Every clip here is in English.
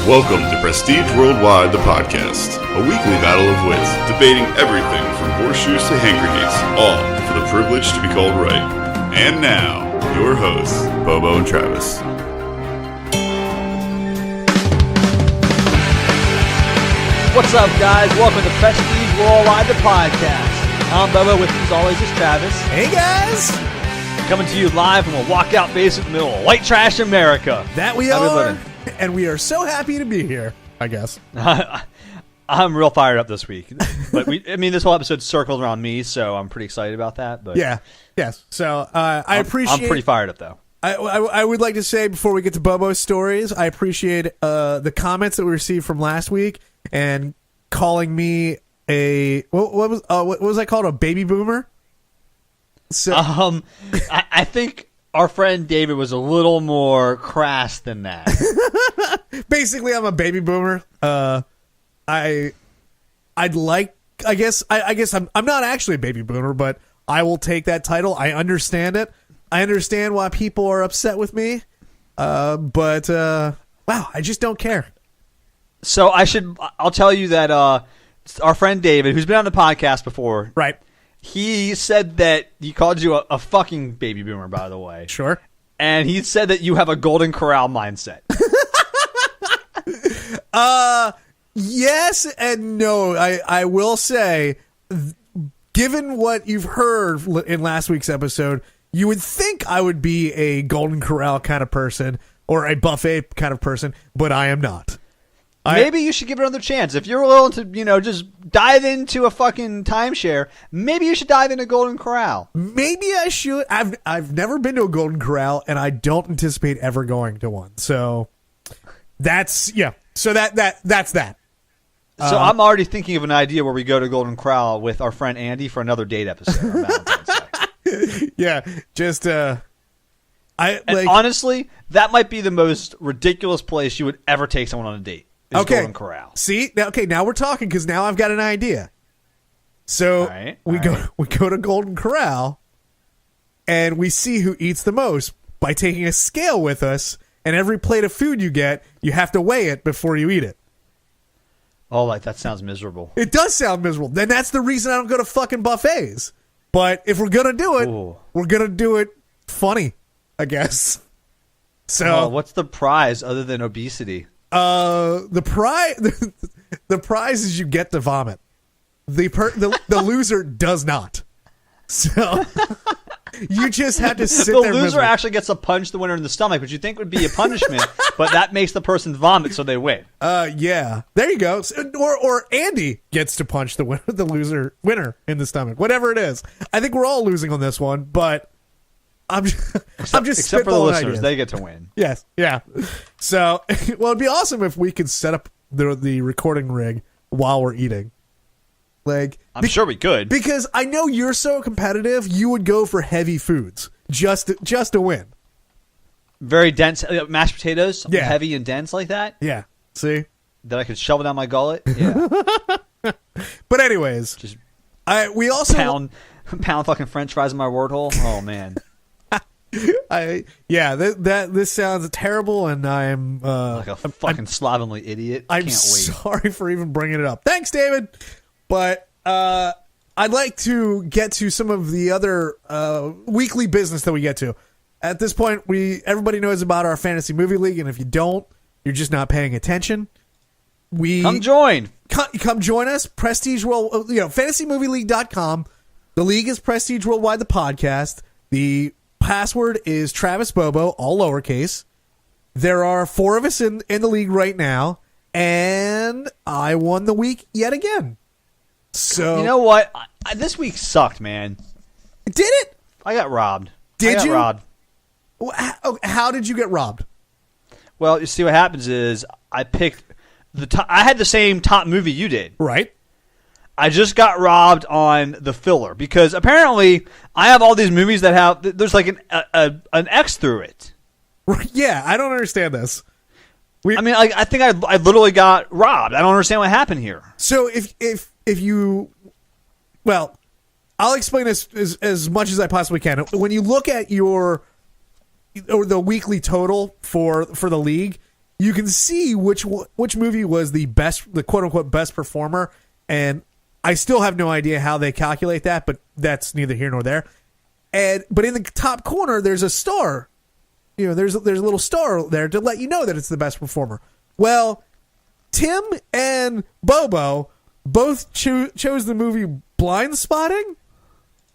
Welcome to Prestige Worldwide, the podcast, a weekly battle of wits, debating everything from horseshoes to hand grenades, all for the privilege to be called right. And now, your hosts, Bobo and Travis. What's up, guys? Welcome to Prestige Worldwide, the podcast. I'm Bobo, with me as always is Travis. Hey, guys! Coming to you live from a walkout basement in the middle of white trash America. That we are, and we are so happy to be here, I guess. I'm real fired up this week. But this whole episode circles around me, so I'm pretty excited about that. But Yes. So I appreciate... I'm pretty fired up, though. I would like to say, before we get to Bobo's stories, I appreciate the comments that we received from last week and calling me a... What was I called? A baby boomer? So, I think our friend David was a little more crass than that. Basically, I'm a baby boomer. I guess I'm not actually a baby boomer, but I will take that title. I understand it. I understand why people are upset with me. But wow, I just don't care. So I'll tell you that our friend David, who's been on the podcast before, right? He said that he called you a fucking baby boomer, by the way. Sure. And he said that you have a Golden Corral mindset. Yes and no. I will say, given what you've heard in last week's episode, you would think I would be a Golden Corral kind of person or a buffet kind of person, but I am not. Maybe you should give it another chance. If you're willing to, just dive into a fucking timeshare, maybe you should dive into Golden Corral. Maybe I should. I've never been to a Golden Corral, and I don't anticipate ever going to one. So that's So that's that. So I'm already thinking of an idea where we go to Golden Corral with our friend Andy for another date episode on Valentine's Day. Yeah, just honestly, that might be the most ridiculous place you would ever take someone on a date. Golden Corral. See, now we're talking, because now I've got an idea. So we go to Golden Corral, and we see who eats the most by taking a scale with us, and every plate of food you get, you have to weigh it before you eat it. Oh, that sounds miserable. It does sound miserable. Then that's the reason I don't go to fucking buffets. But if we're gonna do it, we're gonna do it funny, I guess. So what's the prize other than obesity? The prize is you get to vomit. The loser does not. So you just have to sit there. The loser actually gets to punch the winner in the stomach, which you think would be a punishment, but that makes the person vomit, so they win. Yeah. There you go. Or Andy gets to punch the winner in the stomach. Whatever it is. I think we're all losing on this one, but except for the listeners, ideas. They get to win. Yes, yeah. So, well, it'd be awesome if we could set up the recording rig while we're eating. I'm sure we could, because I know you're so competitive. You would go for heavy foods just to win. Very dense mashed potatoes, yeah. Heavy and dense like that. Yeah. See that I could shove it down my gullet. Yeah. But anyways, we also pound fucking French fries in my word hole. Oh man. This sounds terrible, and I'm like a fucking slovenly idiot. I'm sorry for even bringing it up. Thanks, David. But I'd like to get to some of the other weekly business that we get to. At this point, everybody knows about our fantasy movie league, and if you don't, you're just not paying attention. Come join us. Prestige World, fantasymovieleague.com. The league is Prestige Worldwide, the podcast. The password is Travis Bobo, all lowercase. There are 4 of us in the league right now, and I won the week yet again. So you know what? This week sucked, man. Did it? I got robbed. Did you? Robbed. How did you get robbed? Well, you see, what happens is I picked I had the same top movie you did. Right. I just got robbed on the filler because apparently I have all these movies that have there's like an X through it. Yeah, I don't understand this. I think I literally got robbed. I don't understand what happened here. So if you, well, I'll explain this as much as I possibly can. When you look at the weekly total for the league, you can see which movie was the quote unquote best performer, and I still have no idea how they calculate that, but that's neither here nor there. But in the top corner, there's a star. There's a little star there to let you know that it's the best performer. Well, Tim and Bobo both chose the movie Blind Spotting,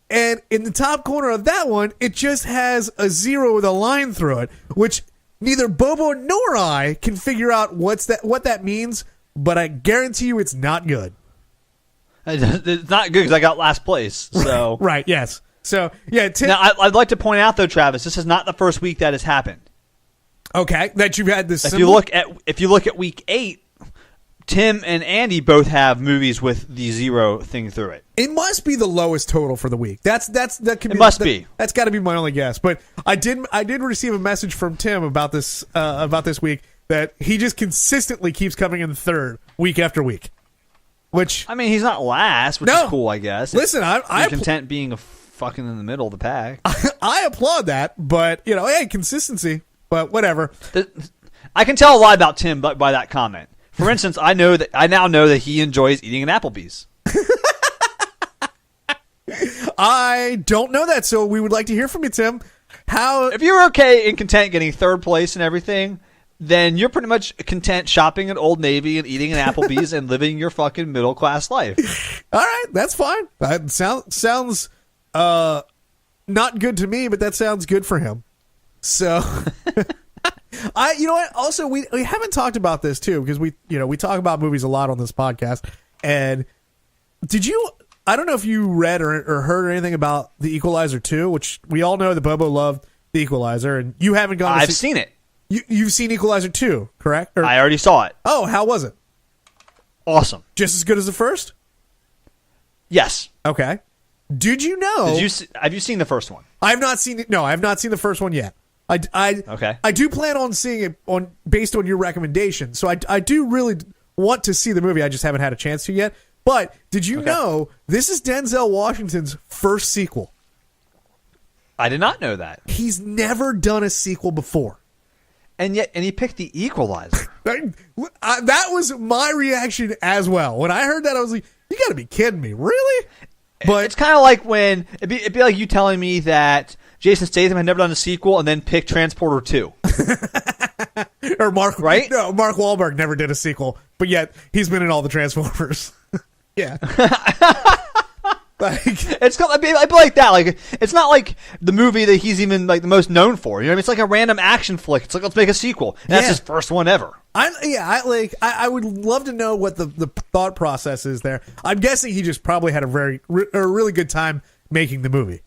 and in the top corner of that one, it just has a 0 with a line through it, which neither Bobo nor I can figure out what that means, but I guarantee you it's not good. It's not good because I got last place. So right, yes. So yeah. Now I'd like to point out though, Travis, this is not the first week that has happened. Okay, that you've had this. If you look at week 8, Tim and Andy both have movies with the 0 thing through it. It must be the lowest total for the week. That could be, it must be. That's got to be my only guess. But I did receive a message from Tim about this week that he just consistently keeps coming in third week after week. Which, I mean, he's not last, which is cool, I guess. Listen, I'm content being fucking in the middle of the pack. I applaud that, but hey, consistency. But whatever. I can tell a lot about Tim by that comment. For instance, I now know that he enjoys eating an Applebee's. I don't know that, so we would like to hear from you, Tim. If you're okay and content getting third place and everything, then you're pretty much content shopping at Old Navy and eating an Applebee's and living your fucking middle class life. All right, that's fine. That sounds not good to me, but that sounds good for him. So, you know what? Also, we haven't talked about this too because we talk about movies a lot on this podcast. And I don't know if you read or heard anything about the Equalizer 2, which we all know that Bobo loved the Equalizer, and you haven't gone. I've seen it. You've seen Equalizer 2, correct? I already saw it. Oh, how was it? Awesome. Just as good as the first? Yes. Okay. Did you know? Have you seen the first one? I've not seen it. No, I've not seen the first one yet. Okay. I do plan on seeing it based on your recommendation. So I do really want to see the movie. I just haven't had a chance to yet. But did you know this is Denzel Washington's first sequel? I did not know that. He's never done a sequel before. And he picked the Equalizer. That was my reaction as well. When I heard that, I was like, you got to be kidding me. Really? But it's kind of like when it'd be like you telling me that Jason Statham had never done a sequel and then picked Transporter 2. Or Mark Wahlberg never did a sequel, but yet he's been in all the Transformers. Yeah. I'd be like that. Like, it's not like the movie that he's even like the most known for. You know what I mean? It's like a random action flick. It's like, let's make a sequel. And that's his first one ever. I would love to know what the thought process is there. I'm guessing he just probably had a really good time making the movie.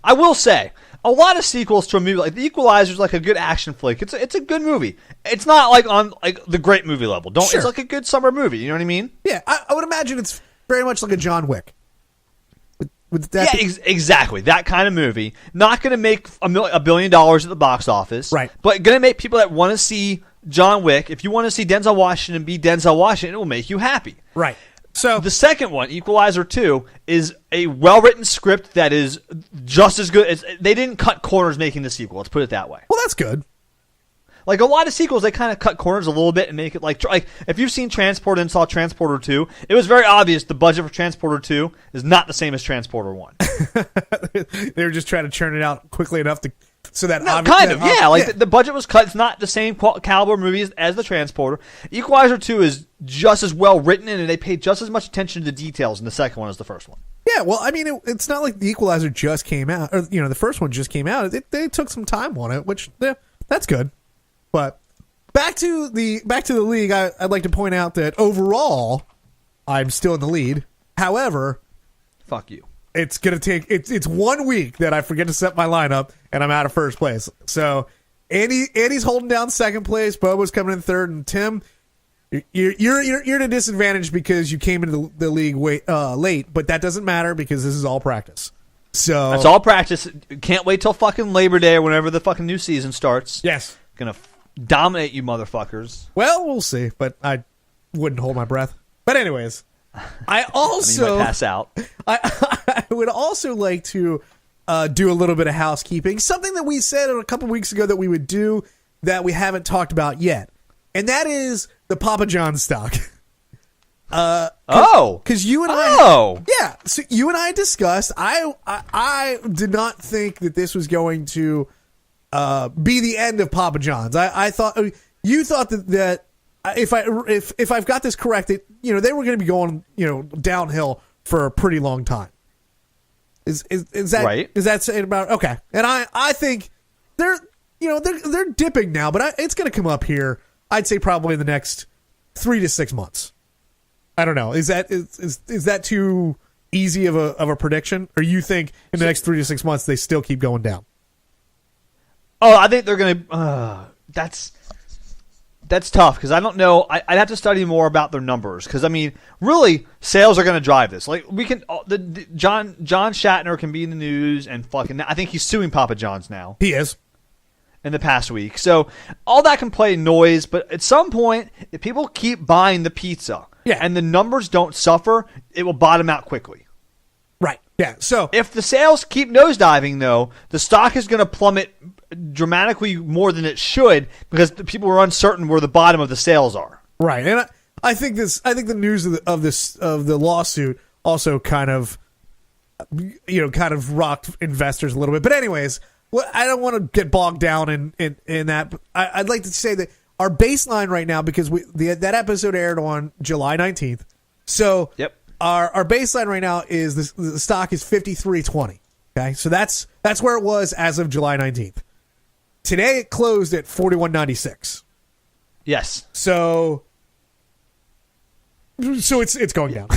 I will say, a lot of sequels to a movie like The Equalizer is like a good action flick. It's a good movie. It's not like on like the great movie level. It's like a good summer movie. You know what I mean? Yeah, I would imagine it's very much like a John Wick. Exactly. That kind of movie. Not going to make $1 billion at the box office. Right. But going to make people that want to see John Wick, if you want to see Denzel Washington be Denzel Washington, it will make you happy. Right. So the second one, Equalizer 2, is a well-written script that is just as good. They didn't cut corners making the sequel. Let's put it that way. Well, that's good. Like a lot of sequels, they kind of cut corners a little bit and make it like if you've seen Transporter and saw Transporter 2, it was very obvious the budget for Transporter 2 is not the same as Transporter 1. They were just trying to churn it out quickly enough so that the budget was cut. It's not the same caliber movie as the Transporter. Equalizer 2 is just as well written, and they paid just as much attention to details in the second one as the first one. Yeah, well, I mean, it's not like the Equalizer just came out, or the first one just came out. They took some time on it, which that's good. But back to the league, I'd like to point out that overall, I'm still in the lead. However, fuck you. It's gonna take it's 1 week that I forget to set my lineup and I'm out of first place. So Andy's holding down second place, Bobo's coming in third, and Tim, you're at a disadvantage because you came into the league late. But that doesn't matter because this is all practice. So that's all practice. Can't wait till fucking Labor Day or whenever the fucking new season starts. Yes, gonna dominate you motherfuckers. Well, we'll see, but I wouldn't hold my breath. But anyways, I also you might pass out. I would also like to do a little bit of housekeeping. Something that we said a couple weeks ago that we would do that we haven't talked about yet. and that is the Papa John's stock. Because you and I, yeah. So you and I discussed. I did not think that this was going to be the end of Papa John's. I thought you thought that if I've got this correct, that they were going to be going downhill for a pretty long time. Is that right? Is that saying about okay? And I think they're dipping now, but it's going to come up here. I'd say probably in the next 3 to 6 months. I don't know. Is that too easy of a prediction, or you think in the next 3 to 6 months they still keep going down? Oh, I think they're going to. That's tough because I don't know. I'd have to study more about their numbers because really, sales are going to drive this. Like we can, John Shatner can be in the news and fucking. I think he's suing Papa John's now. He is. In the past week, so all that can play noise. But at some point, if people keep buying the pizza, and the numbers don't suffer, it will bottom out quickly. Right. Yeah. So if the sales keep nosediving, though, the stock is going to plummet dramatically more than it should because the people are uncertain where the bottom of the sales are. Right. And I think the news of the lawsuit also kind of rocked investors a little bit. But anyways, I don't want to get bogged down in that. But I'd like to say that our baseline right now, because that episode aired on July 19th. So our baseline right now is the stock is 53.20. Okay, so that's where it was as of July 19th. Today it closed at 41.96. Yes. So it's going down.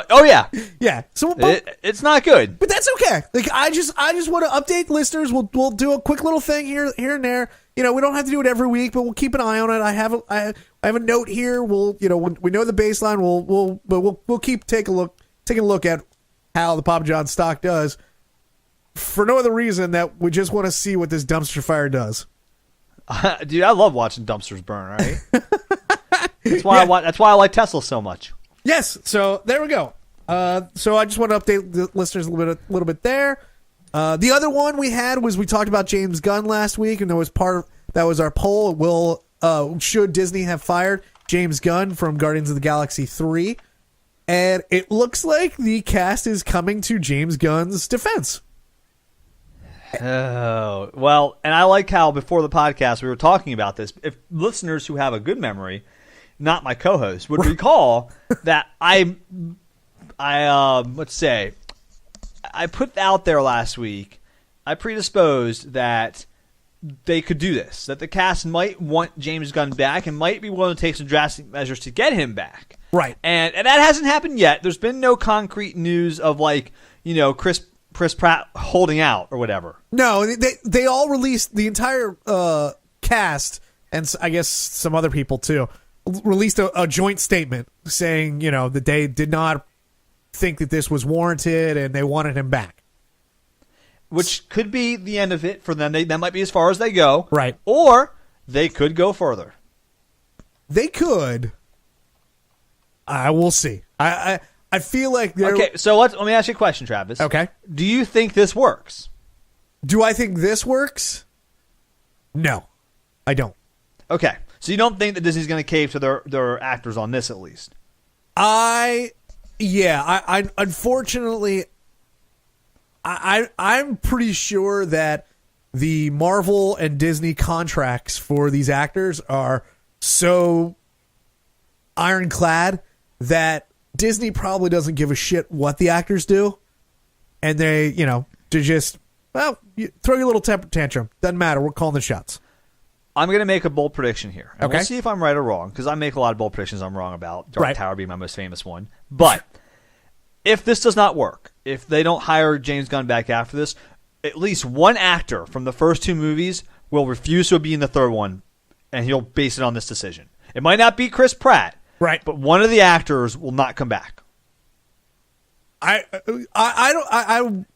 Oh yeah, yeah. So it's not good, but that's okay. Like I just want to update listeners. We'll do a quick little thing here and there. We don't have to do it every week, but we'll keep an eye on it. I have a note here. We'll when we know the baseline. We'll keep taking a look at how the Papa John's stock does. For no other reason that we just want to see what this dumpster fire does. Dude, I love watching dumpsters burn. Right. That's why I like Tesla so much. Yes, so there we go. So I just want to update the listeners a little bit there. The other one we had was we talked about James Gunn last week, and that was our poll. Should Disney have fired James Gunn from Guardians of the Galaxy 3? And it looks like the cast is coming to James Gunn's defense. Oh, well, and I like how before the podcast we were talking about this. If listeners who have a good memory, not my co-host, would recall that I put out there last week, I predisposed that they could do this, that the cast might want James Gunn back and might be willing to take some drastic measures to get him back. Right. And that hasn't happened yet. There's been no concrete news of Chris Pratt holding out or whatever. No, they all released, the entire cast, and I guess some other people too, released a joint statement saying, that they did not think that this was warranted and they wanted him back. Which could be the end of it for them. That might be as far as they go. Right. Or they could go further. They could. I will see. I feel like they're... Okay, so let me ask you a question, Travis. Okay. Do you think this works? Do I think this works? No, I don't. Okay, so you don't think that Disney's going to cave to their actors on this, at least? I unfortunately, I'm pretty sure that the Marvel and Disney contracts for these actors are so ironclad that Disney probably doesn't give a shit what the actors do, and they just throw your little temper tantrum. Doesn't matter. We're calling the shots. I'm going to make a bold prediction here. And okay. We'll see if I'm right or wrong, because I make a lot of bold predictions I'm wrong about. Dark right. Tower being my most famous one. But if this does not work, if they don't hire James Gunn back after this, at least one actor from the first two movies will refuse to be in the third one, and he'll base it on this decision. It might not be Chris Pratt, right? But one of the actors will not come back. I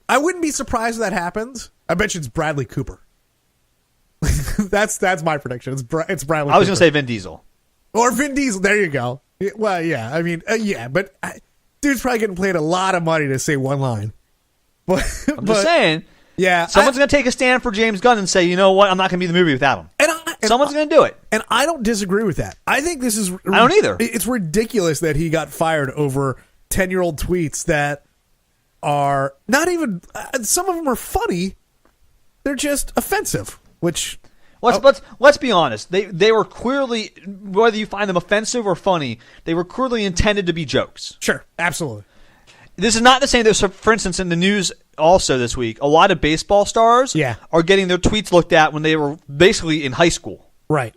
wouldn't be surprised if that happens. I bet you it's Bradley Cooper. That's my prediction. It's Bradley. I was going to say Vin Diesel or Vin Diesel. There you go. Well, yeah. I mean, but dude's probably getting paid a lot of money to say one line. But I'm just saying. Yeah, someone's going to take a stand for James Gunn and say, you know what, I'm not going to be in the movie without him. And Someone's going to do it. And I don't disagree with that. I think this is... I don't either. It's ridiculous that he got fired over 10-year-old tweets that are not even... some of them are funny. They're just offensive, which... Let's be honest. They were clearly, whether you find them offensive or funny, they were clearly intended to be jokes. Sure, absolutely. This is not the same. So, for instance, in the news also this week, a lot of baseball stars are getting their tweets looked at when they were basically in high school. Right.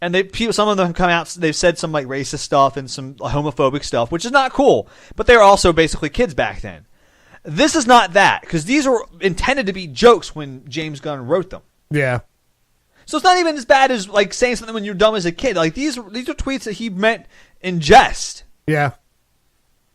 And some of them have come out. They've said some like racist stuff and some homophobic stuff, which is not cool. But they were also basically kids back then. This is not that, because these were intended to be jokes when James Gunn wrote them. Yeah. So it's not even as bad as like saying something when you're dumb as a kid. Like these are tweets that he meant in jest. Yeah.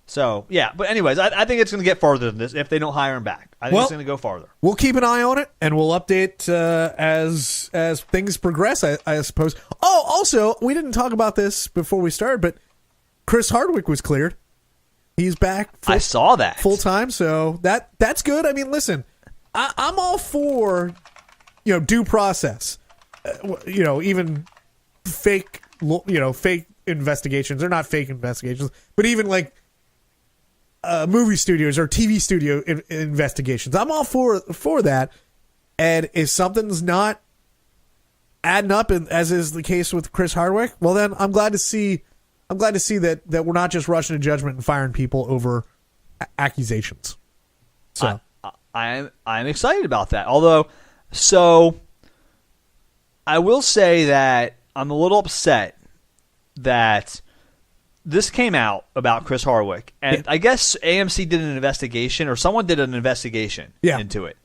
So yeah, but anyways, I think it's going to get farther than this if they don't hire him back. I think it's going to go farther. We'll keep an eye on it, and we'll update as things progress. I suppose. Oh, also, we didn't talk about this before we started, but Chris Hardwick was cleared. He's back. I saw that full time, so that's good. I mean, listen, I'm all for due process. Even fake investigations. They're not fake investigations, but even like movie studios or TV studio investigations. I'm all for that. And if something's not adding up, as is the case with Chris Hardwick, well, then I'm glad to see that we're not just rushing to judgment and firing people over accusations. So I'm excited about that. Although, I will say that I'm a little upset that this came out about Chris Hardwick, and I guess AMC did an investigation, or someone did an investigation into it.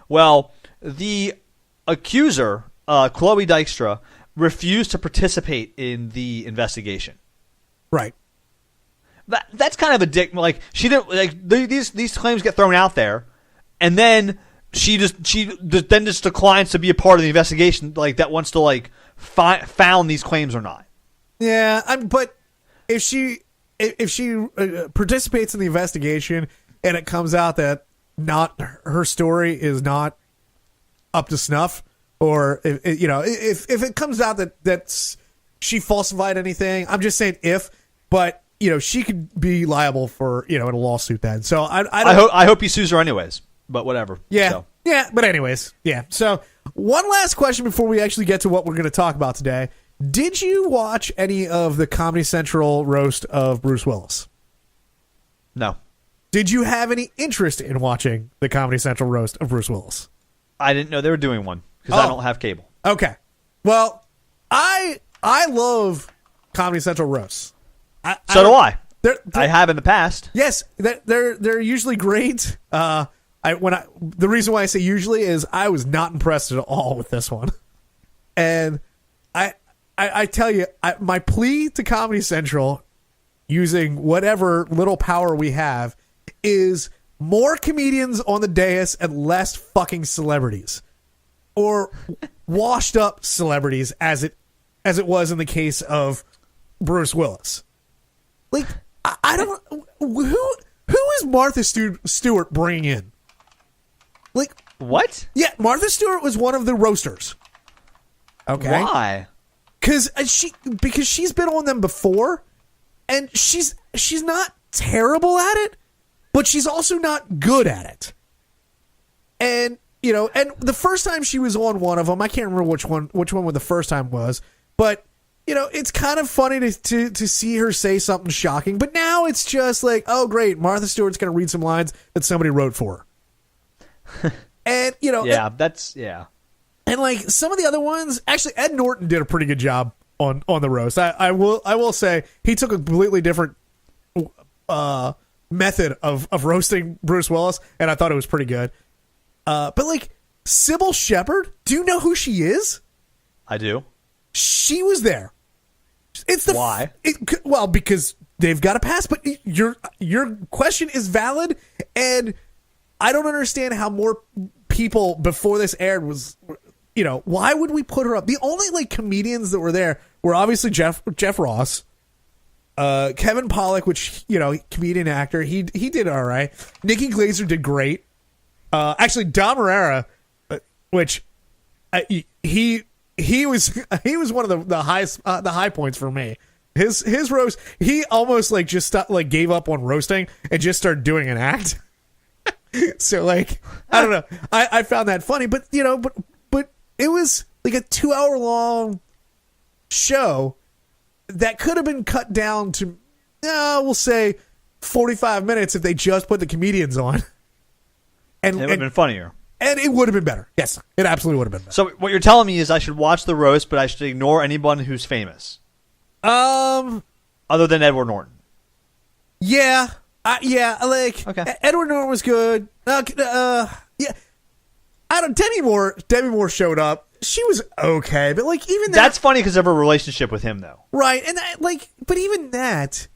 Well, the accuser, Chloe Dykstra, refused to participate in the investigation. Right. That's kind of a dick. Like she didn't like these claims get thrown out there, and then she just declines to be a part of the investigation, like that wants to like found these claims or not. Yeah, but if she participates in the investigation and it comes out that her story is not up to snuff, or if it comes out that she falsified anything, I'm just saying but she could be liable for in a lawsuit then. So I hope he sues her anyways. But whatever. Yeah. So. Yeah. But anyways. Yeah. So one last question before we actually get to what we're going to talk about today. Did you watch any of the Comedy Central roast of Bruce Willis? No. Did you have any interest in watching the Comedy Central roast of Bruce Willis? I didn't know they were doing one because I don't have cable. Okay. Well, I love Comedy Central roasts. So do I. I have in the past. Yes. They're usually great. The reason why I say usually is I was not impressed at all with this one, and I tell you, my plea to Comedy Central, using whatever little power we have, is more comedians on the dais and less fucking celebrities, or washed up celebrities, as it was in the case of Bruce Willis. Like I don't who is Martha Stewart bringing in? Like what? Yeah, Martha Stewart was one of the roasters. Okay, why? Because she's been on them before, and she's not terrible at it, but she's also not good at it. And and the first time she was on one of them, I can't remember which one the first time was, but it's kind of funny to see her say something shocking. But now it's just like, oh great, Martha Stewart's going to read some lines that somebody wrote for her. And and like some of the other ones, actually Ed Norton did a pretty good job on the roast. I will say he took a completely different method of roasting Bruce Willis, and I thought it was pretty good. But like Sybil Shepherd, do you know who she is? I do. She was there. Why? Well, because they've got a pass. But your question is valid, and I don't understand how more people before this aired was, why would we put her up? The only like comedians that were there were obviously Jeff Ross, Kevin Pollak, which comedian actor, he did all right. Nikki Glaser did great. Actually, Dom Herrera, which he he was one of the highest the high points for me. His roast, he almost like just gave up on roasting and just started doing an act. So like, I don't know. I found that funny, but but it was like a 2-hour long show that could have been cut down to we'll say 45 minutes if they just put the comedians on. And it would have been funnier. And it would have been better. Yes, it absolutely would have been better. So what you're telling me is I should watch the roast, but I should ignore anyone who's famous. Other than Edward Norton. Yeah. Like okay. Edward Norton was good. Yeah. I don't. Debbie Moore showed up. She was okay, but like even that's funny because of her relationship with him, though. Right, and but even that,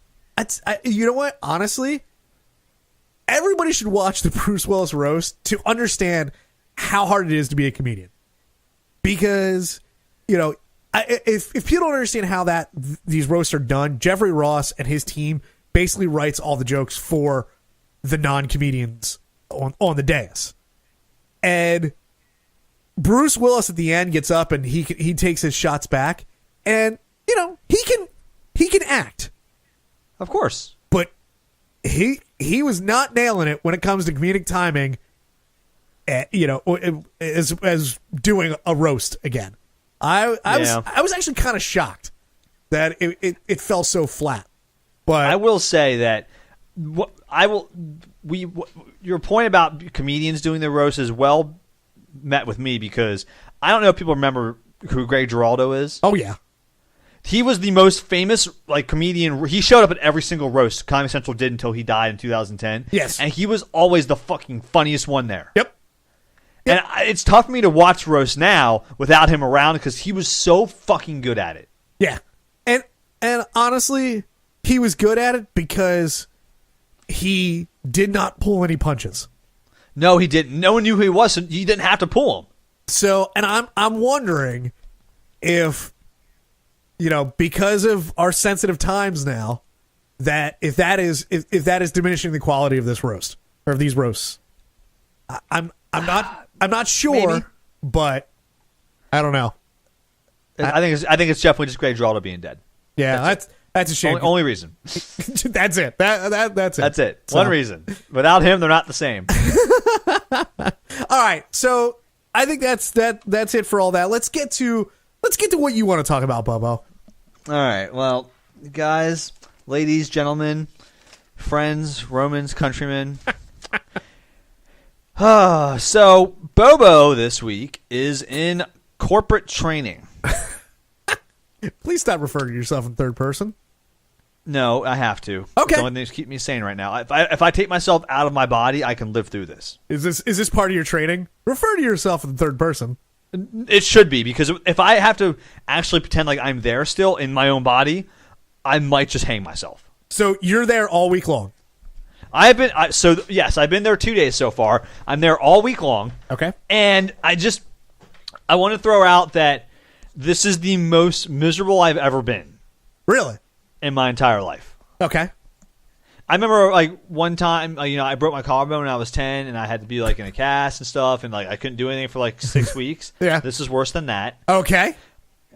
you know what? Honestly, everybody should watch the Bruce Willis roast to understand how hard it is to be a comedian. Because if people don't understand how these roasts are done, Jeffrey Ross and his team basically writes all the jokes for the non-comedians on the dais. And Bruce Willis at the end gets up and he takes his shots back, and he can act, of course, but he was not nailing it when it comes to comedic timing. As doing a roast again. I was actually kind of shocked that it fell so flat. But I will say that your point about comedians doing the roast is well met with me, because I don't know if people remember who Greg Giraldo is. Oh yeah, he was the most famous comedian. He showed up at every single roast Comedy Central did until he died in 2010. Yes, and he was always the fucking funniest one there. Yep. And it's tough for me to watch roast now without him around because he was so fucking good at it. Yeah, and honestly, he was good at it because he did not pull any punches. No, he didn't. No one knew who he was, so you didn't have to pull him. So, and I'm wondering if, because of our sensitive times now, that if that is diminishing the quality of this roast or of these roasts. I'm not sure, maybe. But I don't know. I think it's definitely just Greg Giraldo being dead. Yeah, that's a shame. Only reason. That's it. That's it. That's it. So. One reason. Without him, they're not the same. All right, so I think that's it for all that. Let's get to what you want to talk about, Bobo. All right. Well, guys, ladies, gentlemen, friends, Romans, countrymen. So Bobo this week is in corporate training. Please stop referring to yourself in third person. No, I have to. Okay. It's the only thing that's keep me sane right now. If I take myself out of my body, I can live through this. Is this part of your training? Refer to yourself in third person. It should be, because if I have to actually pretend like I'm there still in my own body, I might just hang myself. So you're there all week long? I've been there 2 days so far. I'm there all week long. Okay. And I want to throw out that this is the most miserable I've ever been. Really? In my entire life. Okay. I remember one time, I broke my collarbone when I was 10, and I had to be in a cast and stuff, and I couldn't do anything for 6 weeks. Yeah. This is worse than that. Okay.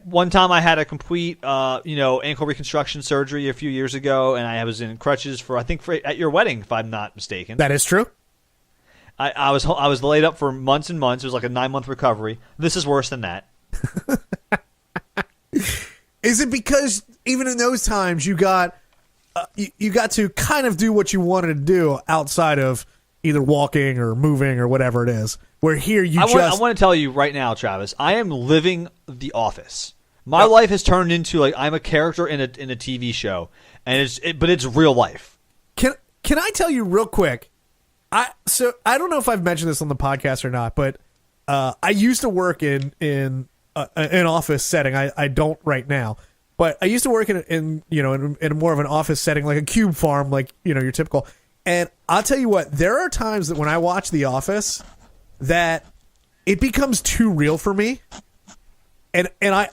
One time I had a complete, ankle reconstruction surgery a few years ago, and I was in crutches for at your wedding, if I'm not mistaken. That is true. I was laid up for months and months. It was a 9-month recovery. This is worse than that. Is it because even in those times you got to kind of do what you wanted to do outside of either walking or moving or whatever it is? Where here I want to tell you right now, Travis, I am living The Office. My life has turned into I'm a character in a TV show, and but it's real life. Can I tell you real quick? I don't know if I've mentioned this on the podcast or not, but I used to work in an office setting. I don't right now, but I used to work in more of an office setting, like a cube farm, your typical. And I'll tell you what, there are times that when I watch The Office, that it becomes too real for me, and I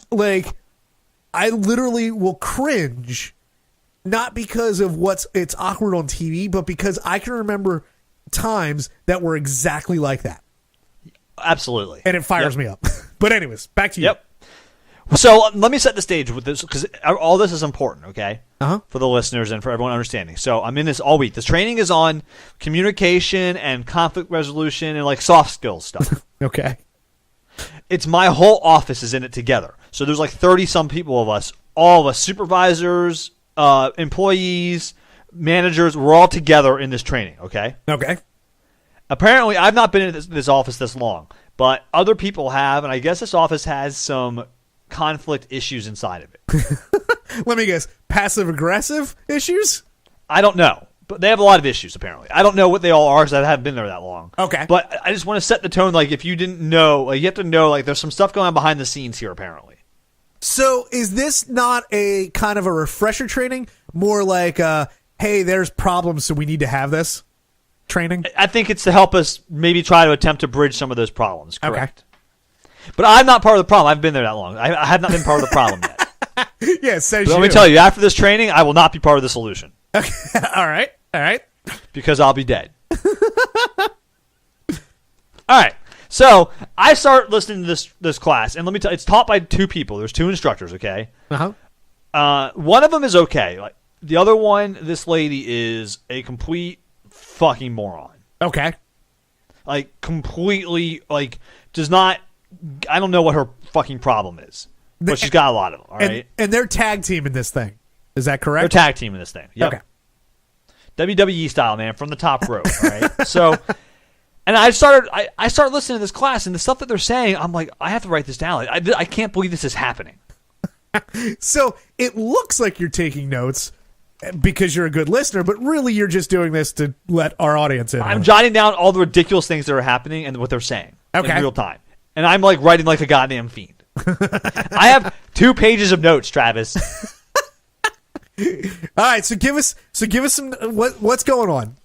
literally will cringe, not because of it's awkward on TV, but because I can remember times that were exactly like that. Absolutely. And it fires me up. But anyways, back to you. Yep. So let me set the stage with this because all this is important, okay? Uh-huh. For the listeners and for everyone understanding. So I'm in this all week. This training is on communication and conflict resolution and like soft skills stuff. Okay. It's my whole office is in it together. So there's like 30-some people of us, all of us, supervisors, employees, managers. We're all together in this training, okay? Okay. Apparently, I've not been in this office this long, but other people have, and I guess this office has some conflict issues inside of it. Let me guess. Passive-aggressive issues? I don't know, but they have a lot of issues, apparently. I don't know what they all are because I haven't been there that long. Okay. But I just want to set the tone, like, if you didn't know, like, you have to know, like, there's some stuff going on behind the scenes here, apparently. So is this not a kind of a refresher training? More like, hey, there's problems, so we need to have this training? I think it's to help us maybe try to attempt to bridge some of those problems, correct? Okay. But I'm not part of the problem. I've been there that long. I have not been part of the problem yet. Yeah, says But let me tell you, after this training, I will not be part of the solution. Okay. All right. Because I'll be dead. All right. So I start listening to this class, and let me tell you, it's taught by two people. There's two instructors, okay? Uh-huh. One of them is okay. Like the other one, this lady is a complete fucking moron. Okay. Like completely, like does not. I don't know what her fucking problem is, but she's got a lot of them. All right. And they're tag team in this thing. Is that correct? They're tag team in this thing. Yep. Okay. WWE style, man, from the top rope. All right. So, and I started listening to this class, and the stuff that they're saying, I'm like, I have to write this down. Like, I can't believe this is happening. So it looks like you're taking notes because you're a good listener, but really you're just doing this to let our audience in. I'm jotting down all the ridiculous things that are happening and what they're saying in real time. And I'm like writing like a goddamn fiend. I have 2 pages of notes, Travis. All right, so give us some what's going on.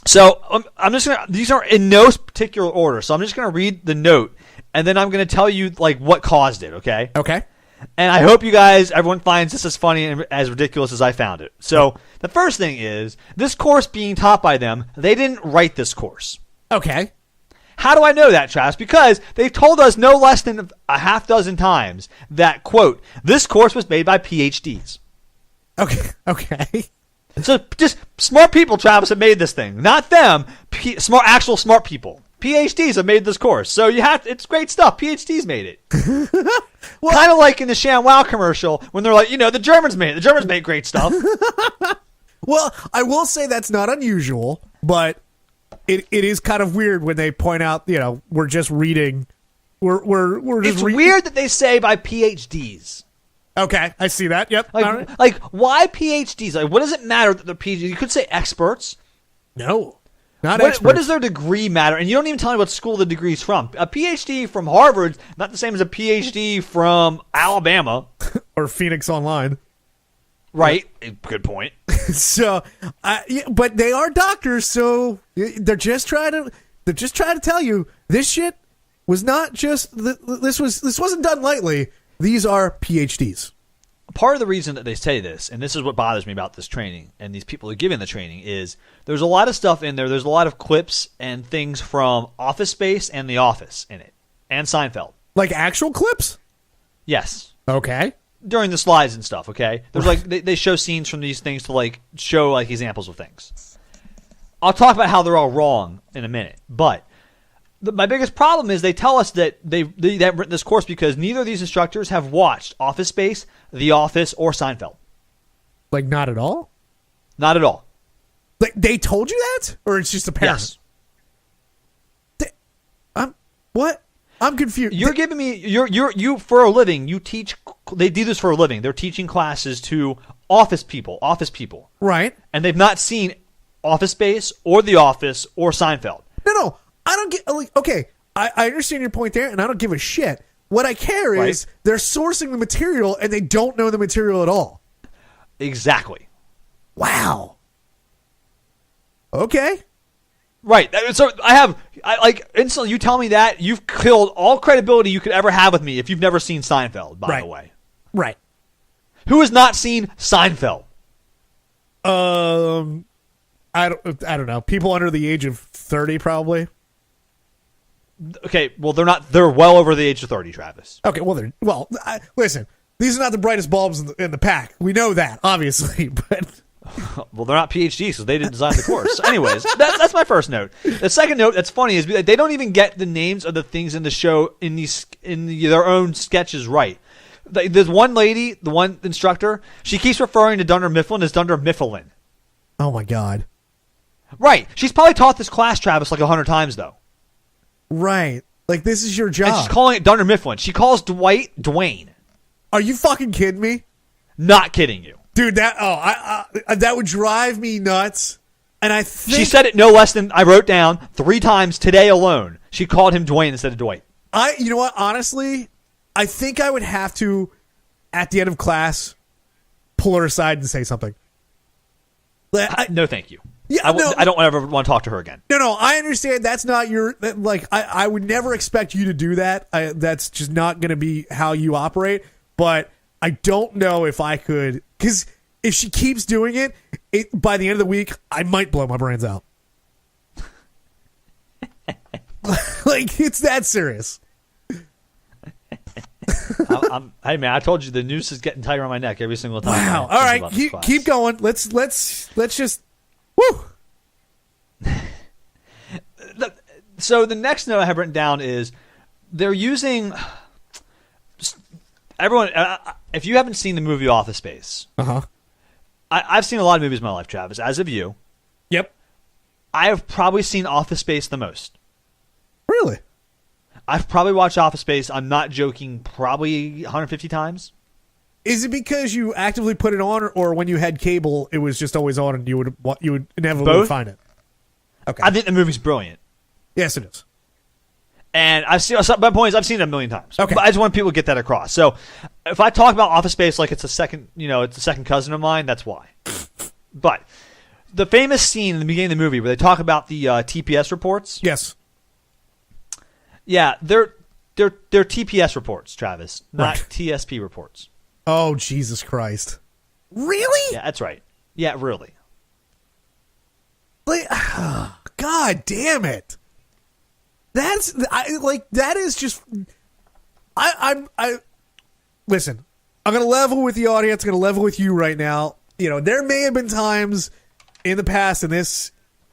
So I'm just gonna. These are in no particular order. So I'm just gonna read the note, and then I'm gonna tell you like what caused it. Okay. Okay. And I hope you guys, everyone finds this as funny and as ridiculous as I found it. So the first thing is this course being taught by them. They didn't write this course. Okay. How do I know that, Travis? Because they've told us no less than a half dozen times that, quote, this course was made by PhDs. Okay. So just smart people, Travis, have made this thing. Not them. Actual smart people. PhDs have made this course. So it's great stuff. PhDs made it. Well, kind of like in the ShamWow commercial when they're like, the Germans made it. The Germans made great stuff. Well, I will say that's not unusual, but it is kind of weird when they point out, we're just reading. We're just It's weird that they say by PhDs. Okay, I see that. Yep. Like why PhDs? Like, what does it matter that they're PhDs? You could say experts. No, not experts. What does their degree matter? And you don't even tell me what school the degree's from. A PhD from Harvard, not the same as a PhD from Alabama. Or Phoenix Online. Right. Good point. So, but they are doctors, so they're just trying to tell you this shit was not just this wasn't done lightly. These are PhDs. Part of the reason that they say this, and this is what bothers me about this training and these people who are giving the training, is there's a lot of stuff in there. There's a lot of clips and things from Office Space and The Office in it, and Seinfeld. Like actual clips? Yes. Okay. During the slides and stuff, okay? There's like they show scenes from these things to like show like examples of things. I'll talk about how they're all wrong in a minute, but my biggest problem is they tell us that they have written this course because neither of these instructors have watched Office Space, The Office, or Seinfeld. Like not at all? Not at all. Like they told you that, or it's just apparent? Yes. What? I'm confused. You're giving me you for a living. You teach. They do this for a living. They're teaching classes to office people, right? And they've not seen Office Space or The Office or Seinfeld. No. I don't get. Like, okay, I understand your point there, and I don't give a shit. What I care is they're sourcing the material, and they don't know the material at all. Exactly. Wow. Okay. Right. So I instantly you tell me that, you've killed all credibility you could ever have with me if you've never seen Seinfeld, by the way. Right. Who has not seen Seinfeld? I don't know. People under the age of 30 probably. Okay, well, they're not. They're well over the age of 30, Travis. Okay, listen. These are not the brightest bulbs in the pack. We know that, obviously, but Well, they're not PhDs because they didn't design the course. So anyways, that's my first note. The second note that's funny is they don't even get the names of the things in the show in their own sketches right. There's one lady, the one instructor, she keeps referring to Dunder Mifflin as Dunder Mifflin. oh my god. Right. She's probably taught this class, Travis, like 100 times, though. Right. Like, this is your job. And she's calling it Dunder Mifflin. She calls Dwight Dwayne. Are you fucking kidding me? Not kidding you. Dude, that would drive me nuts. And I think... She said it no less than, I wrote down, 3 times today alone. She called him Dwayne instead of Dwight. You know what? Honestly, I think I would have to, at the end of class, pull her aside and say something. No, thank you. Yeah, I don't ever want to talk to her again. No, I understand that's not your... I would never expect you to do that. That's just not going to be how you operate. But I don't know if I could... Because if she keeps doing it, by the end of the week, I might blow my brains out. Like, it's that serious. Hey, man, I told you the noose is getting tighter on my neck every single time. Wow. All right, keep going. Let's just... Woo! So the next note I have written down is they're using... Everyone, if you haven't seen the movie Office Space, I've seen a lot of movies in my life, Travis, as have you. Yep. I have probably seen Office Space the most. Really? I've probably watched Office Space, I'm not joking, probably 150 times. Is it because you actively put it on, or when you had cable, it was just always on and you would inevitably find it? Okay. I think the movie's brilliant. Yes, it is. And I've seen, my point is, I've seen it a million times. Okay. But I just want people to get that across. So if I talk about Office Space like it's a second cousin of mine, that's why. But the famous scene in the beginning of the movie where they talk about the TPS reports. Yes. Yeah, they're TPS reports, Travis, not Right. TSP reports. Oh, Jesus Christ. Really? Yeah, that's right. Yeah, really. Like, God damn it. That is just... Listen, I'm going to level with the audience. I'm going to level with you right now. There may have been times in the past in this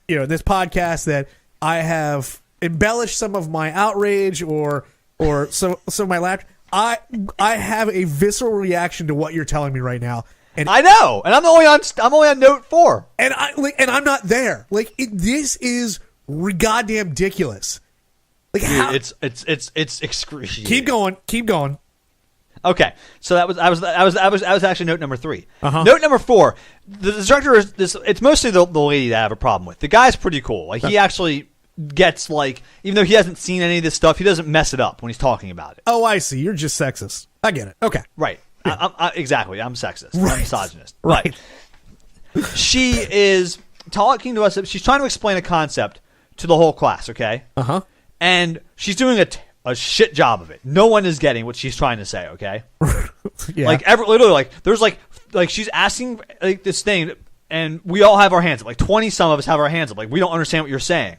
podcast that I have embellished some of my outrage or some of my laughter. I have a visceral reaction to what you're telling me right now. And I know, and I'm only on note 4. And I'm not there. This is goddamn ridiculous. Dude, how? It's excruciating. Keep going. Okay, so that was actually note number 3. Uh-huh. Note number 4. The instructor is this. It's mostly the lady that I have a problem with. The guy's pretty cool. Like, he actually gets, like, even though he hasn't seen any of this stuff, he doesn't mess it up when he's talking about it. Oh, I see. You're just sexist. I get it. Okay. Right. Yeah. Exactly. I'm sexist. Right. I'm misogynist. Right. She is talking to us. She's trying to explain a concept to the whole class, okay? Uh-huh. And she's doing a shit job of it. No one is getting what she's trying to say, okay? Yeah. Like, literally, there's like she's asking like this thing, and we all have our hands up. Like 20 some of us have our hands up. Like, we don't understand what you're saying.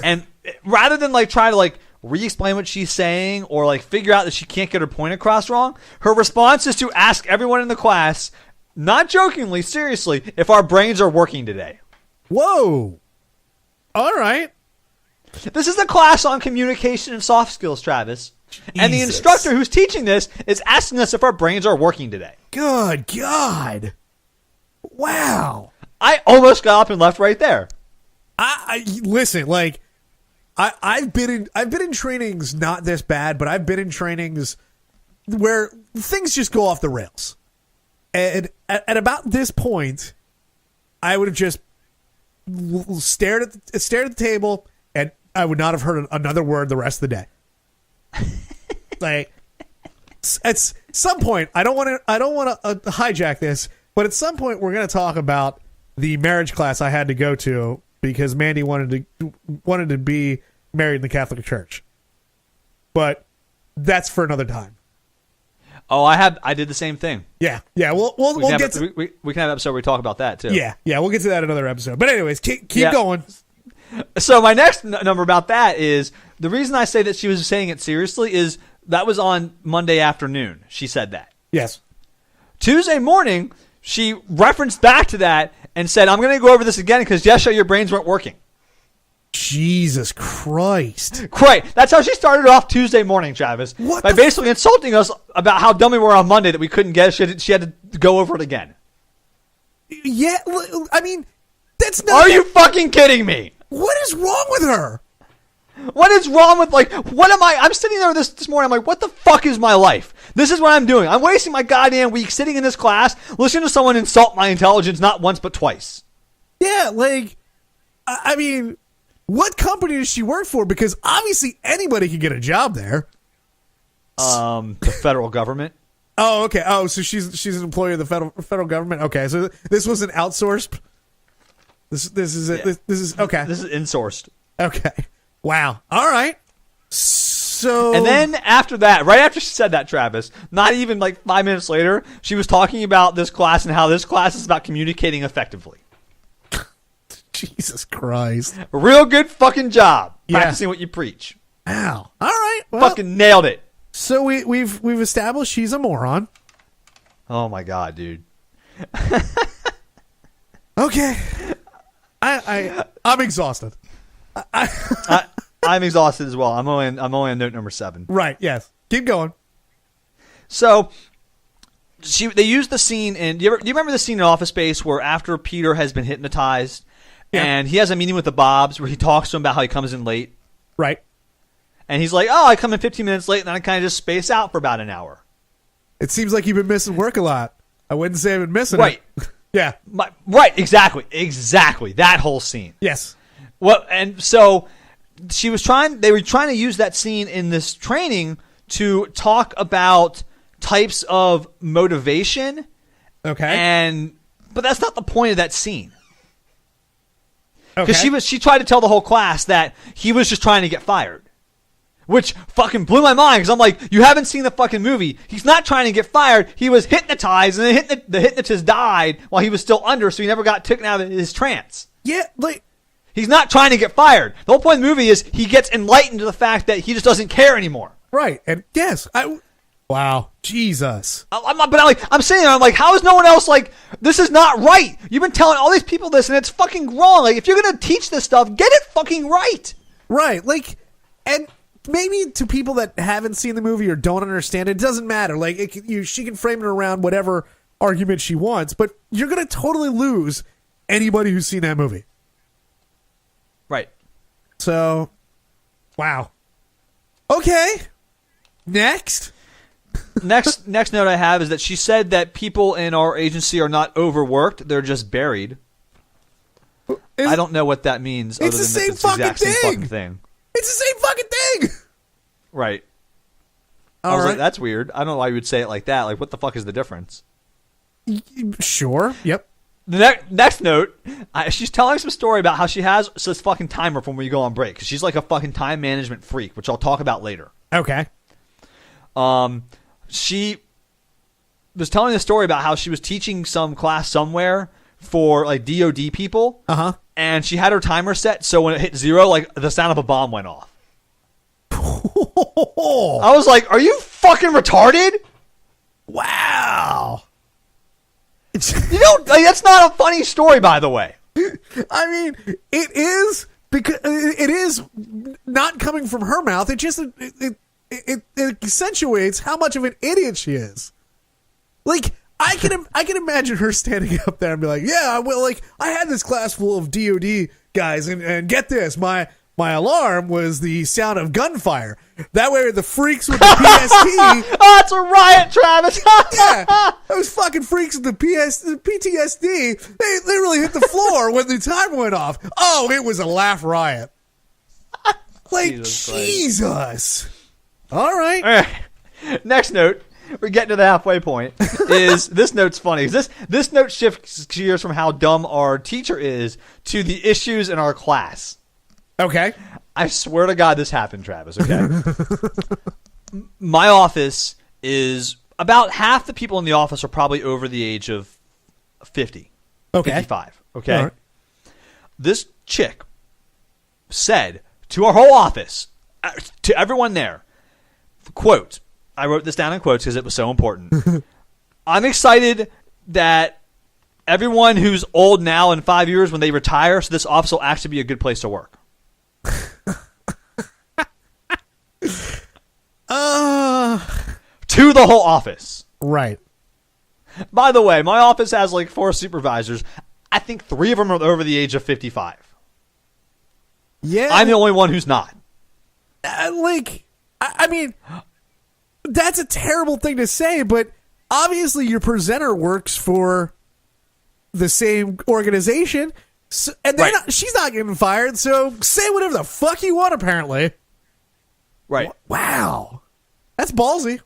And rather than like try to like re-explain what she's saying or like figure out that she can't get her point across wrong, her response is to ask everyone in the class, not jokingly, seriously, if our brains are working today. Whoa. All right. This is a class on communication and soft skills, Travis. And the Jesus. instructor who's teaching this is asking us if our brains are working today. Good God. Wow. I almost got up and left right there. I listen, like I've been in trainings not this bad, but I've been in trainings where things just go off the rails. And at about this point, I would have just stared at the table, and I would not have heard another word the rest of the day. Like, at some point, I don't want to hijack this, but at some point we're going to talk about the marriage class I had to go to because Mandy wanted to be married in the Catholic Church. But that's for another time. Oh, I did the same thing. Yeah. We'll get to... We can have an episode where we talk about that too. Yeah, we'll get to that in another episode. But anyways, keep going. So my next number about that is The reason I say that she was saying it seriously is that was on Monday afternoon. She said that. Yes. Tuesday morning, she referenced back to that and said, I'm going to go over this again because yesterday your brains weren't working. Jesus Christ. Great. That's how she started off Tuesday morning, Travis. By basically insulting us about how dumb we were on Monday that we couldn't get it. She had to go over it again. Yeah, I mean, that's not... Are you fucking kidding me? What is wrong with her? What is wrong with, what am I... I'm sitting there this morning, I'm like, what the fuck is my life? This is what I'm doing. I'm wasting my goddamn week sitting in this class, listening to someone insult my intelligence not once but twice. Yeah, I mean, what company does she work for? Because obviously anybody can get a job there. The federal government. Oh, okay. Oh, so she's an employee of the federal government. Okay, so this wasn't outsourced. This is okay. This is insourced. Okay. Wow. All right. So and then after that, right after she said that, Travis, not even 5 minutes later, she was talking about this class and how this class is about communicating effectively. Jesus Christ. A real good fucking job practicing what you preach. Wow. All right. Well, fucking nailed it. So we've established she's a moron. Oh my god, dude. Okay. I'm exhausted. I'm exhausted as well. I'm only on note number 7. Right. Yes. Keep going. So they used the scene in. Do you remember the scene in Office Space where after Peter has been hypnotized and he has a meeting with the Bobs where he talks to him about how he comes in late? Right. And he's like, "Oh, I come in 15 minutes late, and then I kind of just space out for about an hour." It seems like you've been missing work a lot. I wouldn't say I've been missing it. Yeah. Right. Exactly. That whole scene. Yes. Well, and so they were trying to use that scene in this training to talk about types of motivation. Okay. But that's not the point of that scene. Okay. Because she tried to tell the whole class that he was just trying to get fired. Which fucking blew my mind because I'm like, you haven't seen the fucking movie. He's not trying to get fired. He was hypnotized and the hypnotist died while he was still under, so he never got taken out of his trance. Yeah, he's not trying to get fired. The whole point of the movie is he gets enlightened to the fact that he just doesn't care anymore. Right, and yes, wow, Jesus. I'm sitting there, I'm like, how is no one else this is not right? You've been telling all these people this and it's fucking wrong. If you're going to teach this stuff, get it fucking right. Right, and maybe to people that haven't seen the movie or don't understand, it doesn't matter. She can frame it around whatever argument she wants, but you're going to totally lose anybody who's seen that movie. Right. So, wow. Okay. Next note I have is that she said that people in our agency are not overworked; they're just buried. I don't know what that means. It's other the than same it's the exact fucking same thing. fucking thing. It's the same fucking thing. Right. I was like, that's weird. I don't know why you would say it like that. What the fuck is the difference? Sure. Yep. The next note, she's telling some story about how she has this fucking timer from when you go on break. Because she's like a fucking time management freak, which I'll talk about later. Okay. She was telling the story about how she was teaching some class somewhere for DOD people. Uh-huh. And she had her timer set so when it hit 0, the sound of a bomb went off. I was like, are you fucking retarded? Wow. That's not a funny story, by the way. I mean, it is because it is not coming from her mouth. It just it accentuates how much of an idiot she is. I can imagine her standing up there and be like, yeah, well, I had this class full of DOD guys, and get this, my alarm was the sound of gunfire. That way, the freaks with the PST. Oh, it's a riot, Travis. Yeah, those fucking freaks with the PTSD. They really hit the floor when the timer went off. Oh, it was a laugh riot. Jesus. All right. Next note. We're getting to the halfway point. Is this note's funny? This note shifts gears from how dumb our teacher is to the issues in our class. Okay. I swear to God this happened, Travis, okay? My office is about half the people in the office are probably over the age of 50. Okay. 55. Okay. Right. This chick said to our whole office, to everyone there, quote, I wrote this down in quotes because it was so important. I'm excited that everyone who's old now in 5 years when they retire, so this office will actually be a good place to work. To the whole office. Right. By the way, my office has like 4 supervisors. I think 3 of them are over the age of 55. Yeah. I'm the only one who's not. I mean, that's a terrible thing to say, but obviously your presenter works for the same organization, so, and right. she's not getting fired, so say whatever the fuck you want, apparently. Right. Wow. That's ballsy.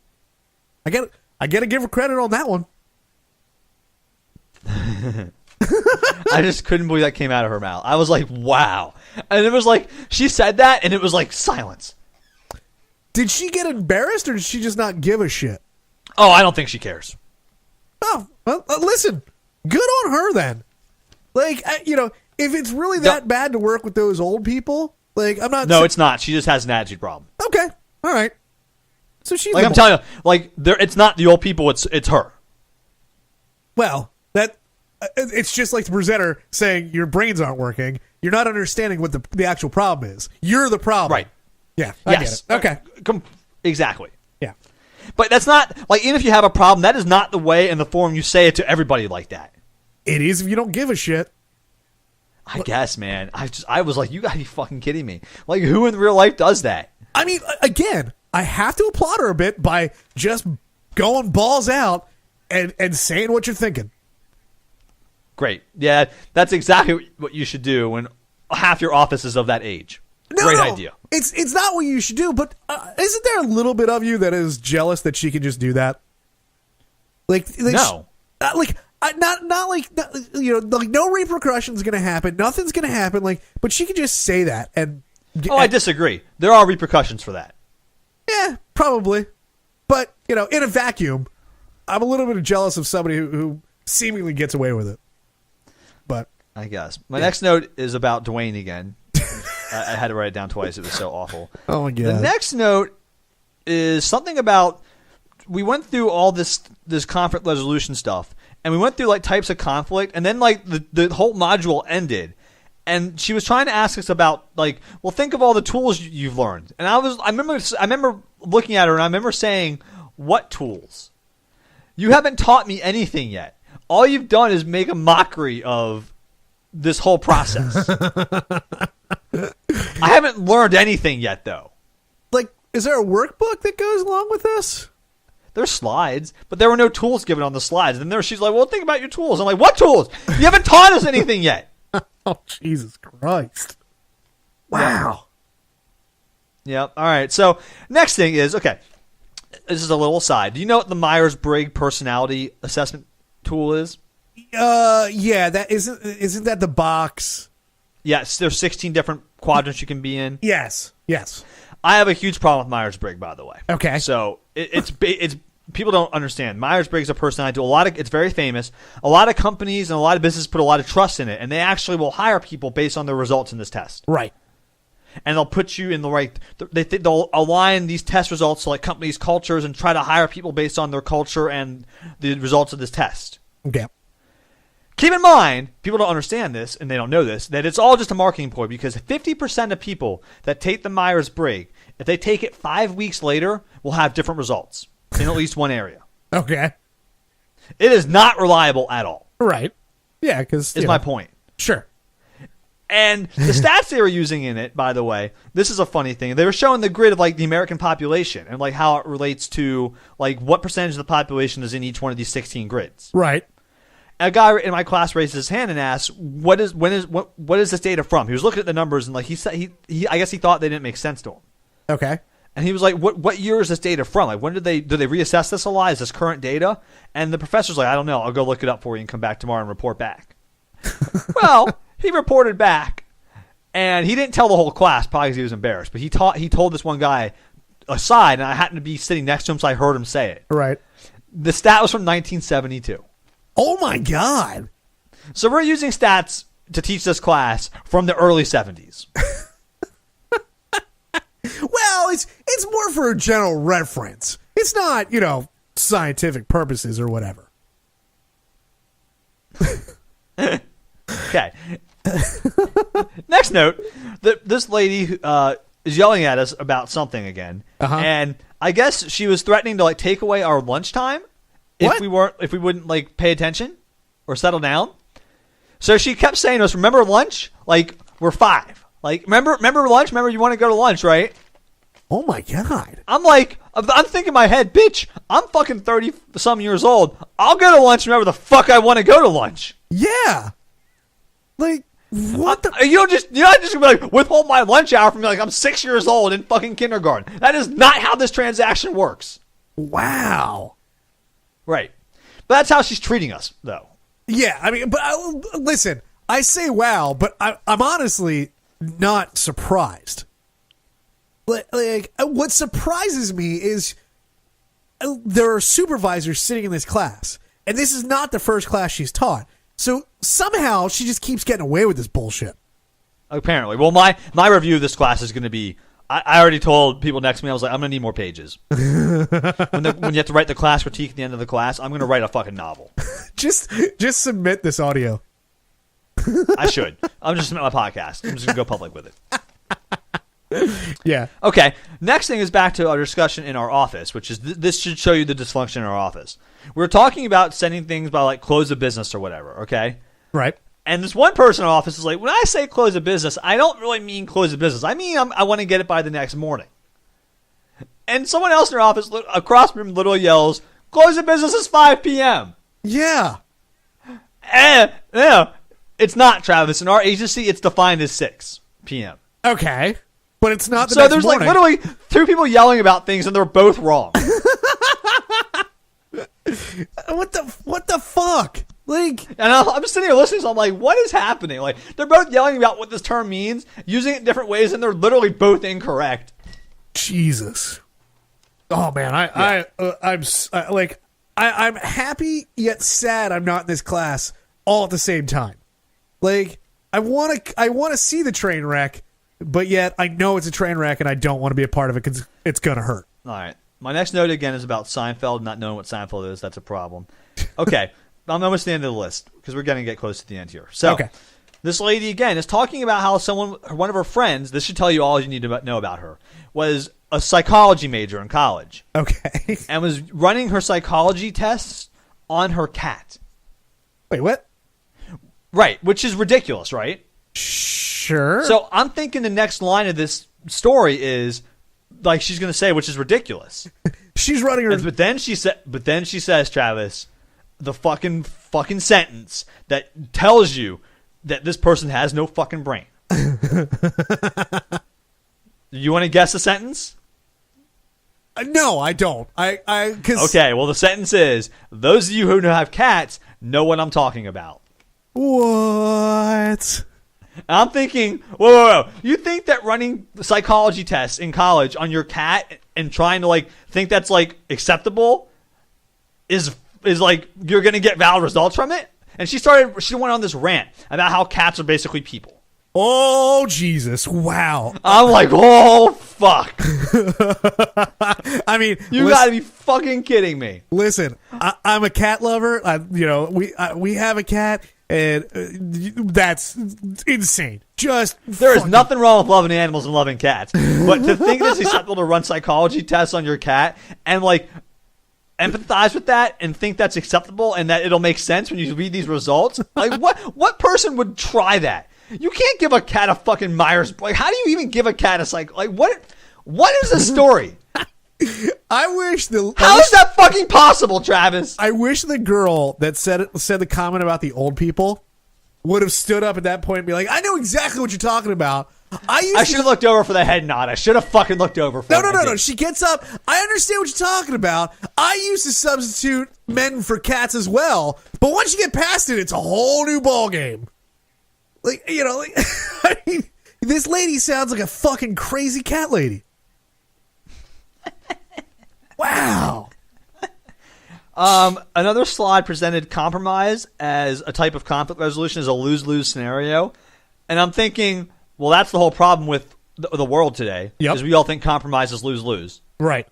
I gotta give her credit on that one. I just couldn't believe that came out of her mouth. I was like, wow. And it was like, she said that, and it was like silence. Did she get embarrassed, or did she just not give a shit? Oh, I don't think she cares. Oh, well, listen. Good on her, then. Like, if it's really that bad to work with those old people, like, I'm not... No, it's not. She just has an attitude problem. Okay. All right. So she's... Like, I'm telling you, like, it's not the old people, it's her. Well, it's just like the presenter saying your brains aren't working. You're not understanding what the actual problem is. You're the problem. Right. Yeah, I get it. Okay. Exactly. Yeah. But that's not, like, even if you have a problem, that is not the way and the form you say it to everybody like that. It is if you don't give a shit. I guess, man. I was like, you gotta be fucking kidding me. Like, who in real life does that? I mean, again, I have to applaud her a bit by just going balls out and saying what you're thinking. Great. Yeah, that's exactly what you should do when half your office is of that age. Great idea. It's not what you should do, but isn't there a little bit of you that is jealous that she can just do that? No. No repercussions going to happen. Nothing's going to happen. But she can just say that and. I disagree. There are repercussions for that. Yeah, probably. But in a vacuum, I'm a little bit jealous of somebody who seemingly gets away with it. But I guess my next note is about Dwayne again. I had to write it down twice. It was so awful. Oh my god. The next note is something about we went through all this conflict resolution stuff, and we went through like types of conflict, and then like the whole module ended, and she was trying to ask us about like, well, think of all the tools you've learned, and I remember looking at her, and I remember saying, what tools? You haven't taught me anything yet. All you've done is make a mockery of this whole process. I haven't learned anything yet, though. Like, is there a workbook that goes along with this? There's slides, but there were no tools given on the slides. And then she's like, well, think about your tools. I'm like, what tools? You haven't taught us anything yet. Oh, Jesus Christ. Wow. Yep. All right. So next thing is, okay, this is a little aside. Do you know what the Myers-Briggs personality assessment tool is? Yeah, that isn't that the box? Yes, there's 16 different quadrants you can be in. Yes. I have a huge problem with Myers-Briggs, by the way. Okay. So it's people don't understand. Myers-Briggs is a personality. It's very famous. A lot of companies and a lot of businesses put a lot of trust in it, and they actually will hire people based on their results in this test. Right. And they'll put you in the right. They'll align these test results to like companies' cultures and try to hire people based on their culture and the results of this test. Okay. Keep in mind, people don't understand this, and they don't know this, that it's all just a marketing ploy because 50% of people that take the Myers-Briggs, if they take it 5 weeks later, will have different results in at least one area. Okay. It is not reliable at all. Right. Yeah, because... Is my point. Sure. And the stats they were using in it, by the way, this is a funny thing. They were showing the grid of like the American population and like how it relates to like what percentage of the population is in each one of these 16 grids. Right. A guy in my class raised his hand and asked, "What is this data from?" He was looking at the numbers and like he said I guess he thought they didn't make sense to him. Okay. And he was like, "What year is this data from? Like when did they reassess this a lot? Is this current data?" And the professor's like, "I don't know. I'll go look it up for you and come back tomorrow and report back." Well, he reported back, and he didn't tell the whole class probably because he was embarrassed. But he told this one guy aside, and I happened to be sitting next to him, so I heard him say it. Right. The stat was from 1972. Oh my God. So we're using stats to teach this class from the early 70s. Well, it's more for a general reference. It's not, scientific purposes or whatever. Okay. Next note, this lady is yelling at us about something again, and I guess she was threatening to take away our lunchtime if we wouldn't pay attention or settle down. So she kept saying to us, "Remember lunch? We're 5. Remember lunch? Remember you want to go to lunch, right?" Oh my God. I'm thinking in my head, bitch, I'm fucking 30-some years old. I'll go to lunch whenever the fuck I want to go to lunch. Yeah. What the? You're not just gonna be withhold my lunch hour from me I'm 6 years old in fucking kindergarten. That is not how this transaction works. Wow. Right. But that's how she's treating us, though. Yeah, I mean, but listen, I say wow, but I'm honestly not surprised. What surprises me is there are supervisors sitting in this class, and this is not the first class she's taught. So somehow she just keeps getting away with this bullshit. Apparently. Well, my review of this class is going to be, I already told people next to me, I was like, I'm going to need more pages. when you have to write the class critique at the end of the class, I'm going to write a fucking novel. Just submit this audio. I should. I'm just submit my podcast. I'm just going to go public with it. Yeah. Okay. Next thing is back to our discussion in our office, which is this should show you the dysfunction in our office. We're talking about sending things by close of business or whatever. Okay. Right. And this one person in our office is like, when I say close of business, I don't really mean close of business. I mean I want to get it by the next morning. And someone else in our office across from him literally yells, "Close of business is 5 p.m." Yeah. No, it's not, Travis. In our agency, it's defined as 6 p.m. Okay. But it's not the so next there's morning. literally 2 people yelling about things, and they're both wrong. What the fuck? And I'm just sitting here listening, so I'm like, what is happening? They're both yelling about what this term means, using it in different ways, and they're literally both incorrect. Jesus. Oh man, I'm happy yet sad I'm not in this class all at the same time. I want to see the train wreck, but yet I know it's a train wreck and I don't want to be a part of it because it's gonna hurt. All right. My next note again is about Seinfeld. Not knowing what Seinfeld is, that's a problem. Okay, I'm almost at the end of the list because we're going to get close to the end here. So, okay. This lady again is talking about how one of her friends, this should tell you all you need to know about her, was a psychology major in college. Okay. And was running her psychology tests on her cat. Wait, what? Right, which is ridiculous, right? Sure. So I'm thinking the next line of this story is she's going to say, which is ridiculous. She's running her. But then she says, Travis, the fucking sentence that tells you that this person has no fucking brain. You want to guess the sentence? No, I don't. Okay, well, the sentence is, those of you who have cats know what I'm talking about. What? I'm thinking, whoa. You think that running psychology tests in college on your cat and trying to think that's acceptable is you're going to get valid results from it? And she went on this rant about how cats are basically people. Oh, Jesus. Wow. I'm like, oh, fuck. I mean, you got to be fucking kidding me. Listen, I'm a cat lover. We have a cat, and that's insane. There is nothing wrong with loving animals and loving cats. But to think it's acceptable to run psychology tests on your cat and empathize with that and think that's acceptable and that it'll make sense when you read these results. What person would try that? You can't give a cat a fucking Myers. How do you even give a cat a what is the story? How is that fucking possible, Travis? I wish the girl that said the comment about the old people would have stood up at that point and be like, I know exactly what you're talking about. I should have looked over for the head nod. I should have fucking looked over for No. She gets up. I understand what you're talking about. I used to substitute men for cats as well. But once you get past it, it's a whole new ballgame. I mean, this lady sounds like a fucking crazy cat lady. Wow. Another slide presented compromise as a type of conflict resolution as a lose-lose scenario. And I'm thinking, well, that's the whole problem with the world today. Yep. Because we all think compromise is lose-lose. Right.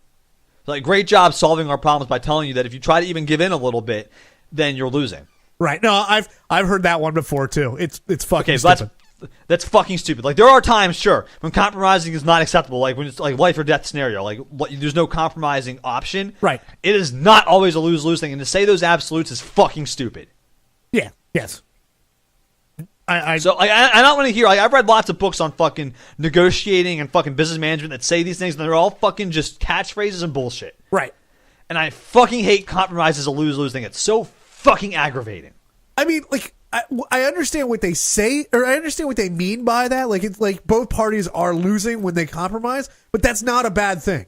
Like, great job solving our problems by telling you that if you try to even give in a little bit, then you're losing. Right. No, I've heard that one before too. It's fucking stupid. That's fucking stupid. Like, there are times, sure, when compromising is not acceptable. Like, when it's like life or death scenario. Like, there's no compromising option. Right. It is not always a lose-lose thing. And to say those absolutes is fucking stupid. Yeah. Yes. I don't want to hear. Like, I've read lots of books on fucking negotiating and fucking business management that say these things, and they're all fucking just catchphrases and bullshit. Right. And I fucking hate compromise as a lose-lose thing. It's so fucking aggravating. I mean, like, I understand what they say, or I understand what they mean by that. Like, it's like both parties are losing when they compromise, but that's not a bad thing.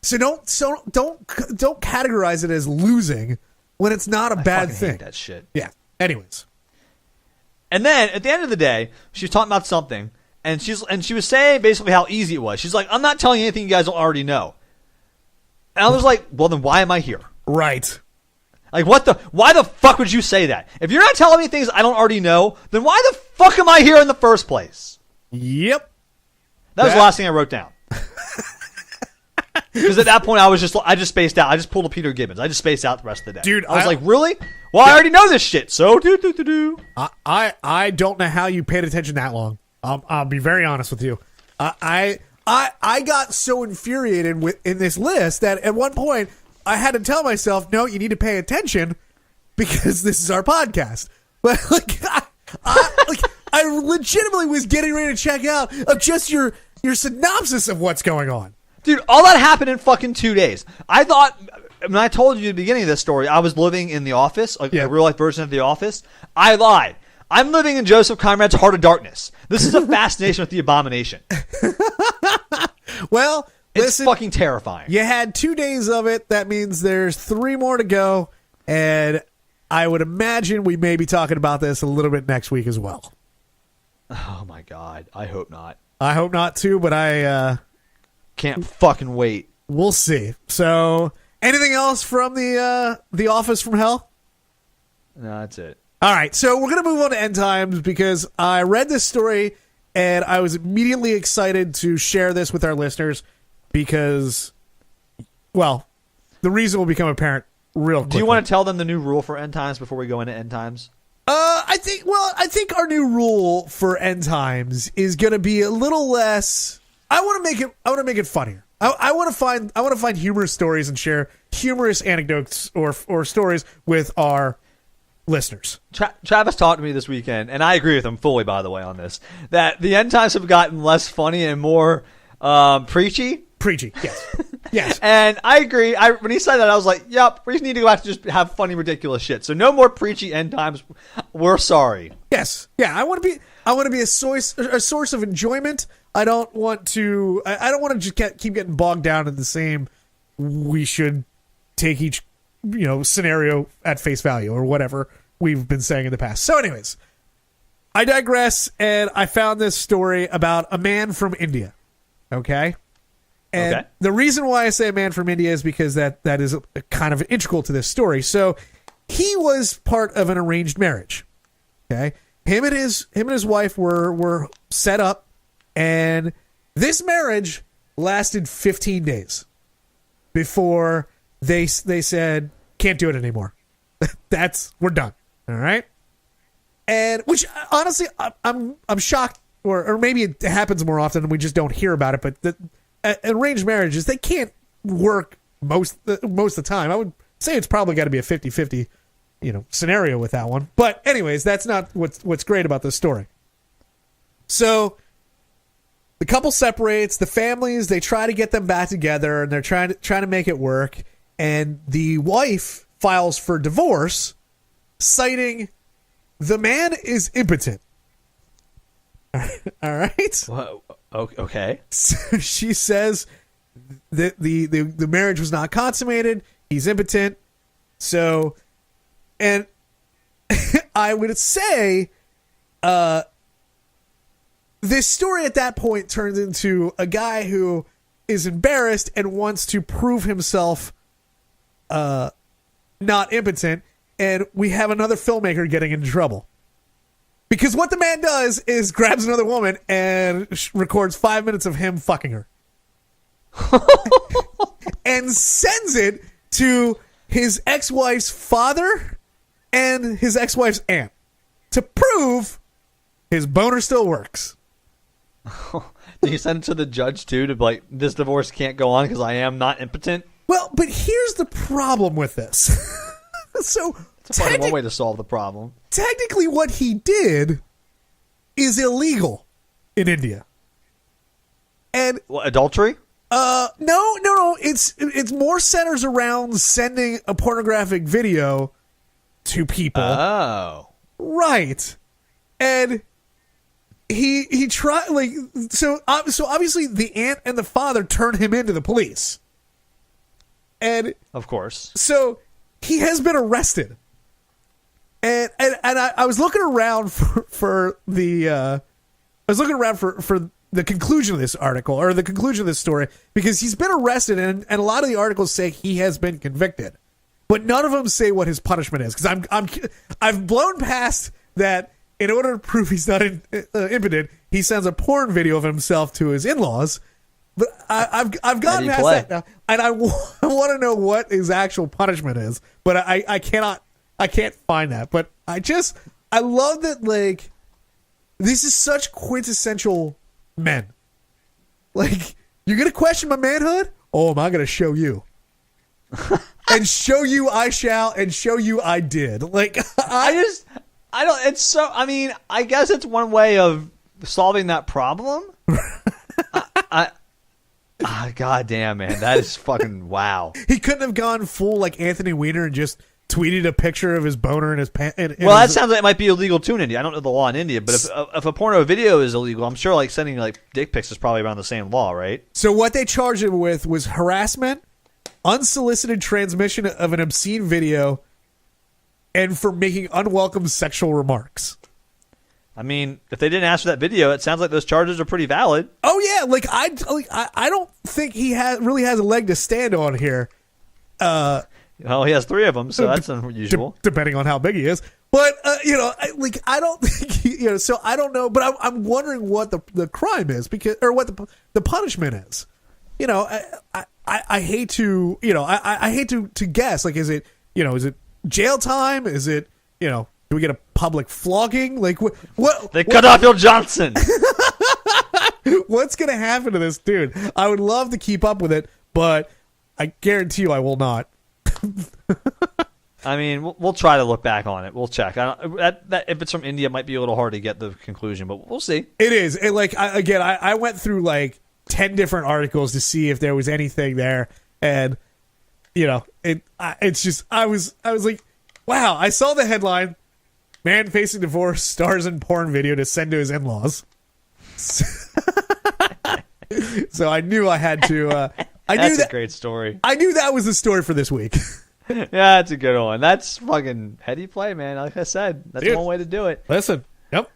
So don't categorize it as losing when it's not a bad thing. Hate that shit. Yeah. Anyways. And then at the end of the day, she was talking about something, and she was saying basically how easy it was. She's like, "I'm not telling you anything you guys don't already know." And I was like, "Well, then why am I here?" Right. Like, why the fuck would you say that? If you're not telling me things I don't already know, then why the fuck am I here in the first place? Yep. That was the last thing I wrote down. Because at that point, I just spaced out. I just pulled a Peter Gibbons. I just spaced out the rest of the day. Dude, I was like, really? Well, I already know this shit, so do. I don't know how you paid attention that long. I'll be very honest with you. I got so infuriated in this list that at one point I had to tell myself, no, you need to pay attention because this is our podcast. But like, I legitimately was getting ready to check out of just your synopsis of what's going on. Dude, all that happened in fucking 2 days. I thought, when I told you at the beginning of this story, I was living in The Office, a real-life version of The Office. I lied. I'm living in Joseph Conrad's Heart of Darkness. This is a fascination with the abomination. Well, it's fucking terrifying. You had 2 days of it. That means there's 3 more to go. And I would imagine we may be talking about this a little bit next week as well. Oh, my God. I hope not. I hope not, too, but I... can't fucking wait. We'll see. So, anything else from the Office from Hell? No, that's it. All right, so we're going to move on to End Times because I read this story and I was immediately excited to share this with our listeners because, well, the reason will become apparent real quickly. Do you want to tell them the new rule for End Times before we go into End Times? I think our new rule for End Times is going to be a little less. I want to make it funnier. I want to find humorous stories and share humorous anecdotes or stories with our listeners. Travis talked to me this weekend, and I agree with him fully, by the way, on this, that the End Times have gotten less funny and more preachy. Preachy, yes. Yes. And I agree. When he said that, I was like, yep, we need to go back to just have funny, ridiculous shit. So no more preachy End Times. We're sorry. Yes. Yeah, I want to be a source of enjoyment. I don't want to just keep getting bogged down in the same, we should take each scenario at face value or whatever we've been saying in the past. So anyways, I digress, and I found this story about a man from India. Okay? And the reason why I say a man from India is because that is a kind of integral to this story. So he was part of an arranged marriage. Okay? Him and his wife were set up, and this marriage lasted 15 days before they said, can't do it anymore. We're done. All right? And which honestly I'm shocked, or maybe it happens more often and we just don't hear about it, but arranged marriages, they can't work most of the time. I would say it's probably got to be a 50-50 scenario with that one. But anyways, that's not what's great about this story. So the couple separates, the families, they try to get them back together, and they're trying to make it work, and the wife files for divorce, citing the man is impotent. All right? Well, okay. So she says that the marriage was not consummated. He's impotent. So, and I would say this story at that point turns into a guy who is embarrassed and wants to prove himself not impotent, and we have another filmmaker getting into trouble. Because what the man does is grabs another woman and records 5 minutes of him fucking her. And sends it to his ex-wife's father and his ex-wife's aunt to prove his boner still works. Did he send it to the judge too to be like, this divorce can't go on because I am not impotent? Well, but here's the problem with this. So it's probably one way to solve the problem. Technically, what he did is illegal in India. And what, adultery? No. It's more centers around sending a pornographic video to people. Oh, right. And he tried so obviously the aunt and the father turned him into the police. And of course. So he has been arrested. And I was looking around for the conclusion of this article, or the conclusion of this story, because he's been arrested, and a lot of the articles say he has been convicted, but none of them say what his punishment is. Because I've blown past that. In order to prove he's not impotent, he sends a porn video of himself to his in-laws. But I've gotten past that now, and I want to know what his actual punishment is. But I can't find that. But I love that, like, this is such quintessential men. Like, you're gonna question my manhood? Oh, am I gonna show you? And show you I shall, and show you I did. Like, I guess it's one way of solving that problem. God damn, man. That is fucking wow. He couldn't have gone full like Anthony Weiner and just tweeted a picture of his boner in his pants. Well, that sounds like it might be illegal too in India. I don't know the law in India, but if a porno video is illegal, I'm sure like sending like dick pics is probably around the same law, right? So what they charged him with was harassment, unsolicited transmission of an obscene video, and for making unwelcome sexual remarks. I mean, if they didn't ask for that video, it sounds like those charges are pretty valid. Oh yeah, I don't think he really has a leg to stand on here. Well, he has 3 of them, so that's unusual. Depending on how big he is, but I don't think So I don't know, but I'm wondering what the crime is, because, or what the punishment is. I hate to I hate to guess. Like, is it jail time? Is it do we get a public flogging? Like what? They cut off your Johnson. What's gonna happen to this dude? I would love to keep up with it, but I guarantee you I will not. I mean, we'll try to look back on it. We'll check. If it's from India, it might be a little hard to get the conclusion, but we'll see. It is. I went through like 10 different articles to see if there was anything there, and it's just I was like, wow. I saw the headline: "Man facing divorce stars in porn video to send to his in-laws." So I knew I had to. That's a great story. I knew that was the story for this week. Yeah, that's a good one. That's fucking heady play, man. Like I said, that's one way to do it. Listen, yep.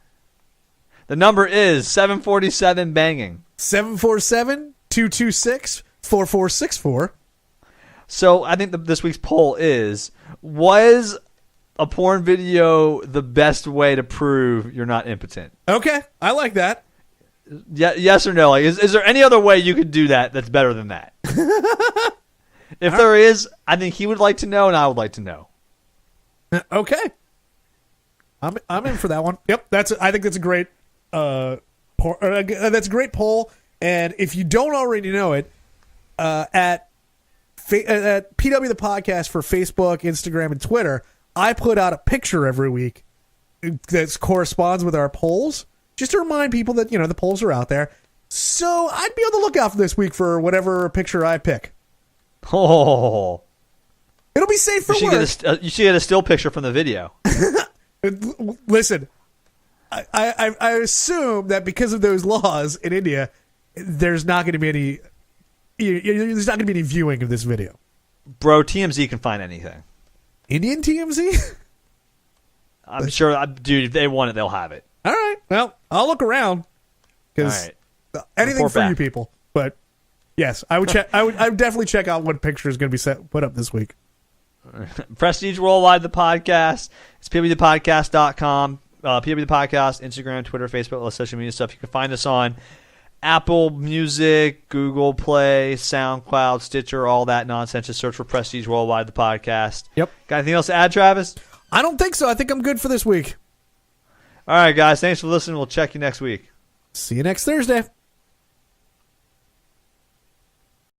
The number is 747 banging. 747-226-4464. So I think this week's poll is: was a porn video the best way to prove you're not impotent? Okay, I like that. Yeah, yes or no? Like, is there any other way you could do that that's better than that? If there is, I think he would like to know, and I would like to know. Okay, I'm in for that one. Yep, I think that's a great that's a great poll. And if you don't already know it, at PW the Podcast for Facebook, Instagram, and Twitter, I put out a picture every week that corresponds with our polls, just to remind people that the polls are out there. So I'd be on the lookout for this week for whatever picture I pick. Oh, it'll be safe for work. You should get a still picture from the video. Listen, I assume that because of those laws in India, there's not going to be any. There's not going to be any viewing of this video. Bro, TMZ can find anything. Indian TMZ? I'm sure, dude. If they want it, they'll have it. All right. Well, I'll look around because anything for you people. But yes, I would check. I would definitely check out what picture is going to be put up this week. Prestige Worldwide, the podcast. It's pwthepodcast.com. PW the Podcast, Instagram, Twitter, Facebook, all the social media stuff. You can find us on Apple Music, Google Play, SoundCloud, Stitcher, all that nonsense. Just search for Prestige Worldwide, the podcast. Yep. Got anything else to add, Travis? I don't think so. I think I'm good for this week. All right, guys. Thanks for listening. We'll check you next week. See you next Thursday.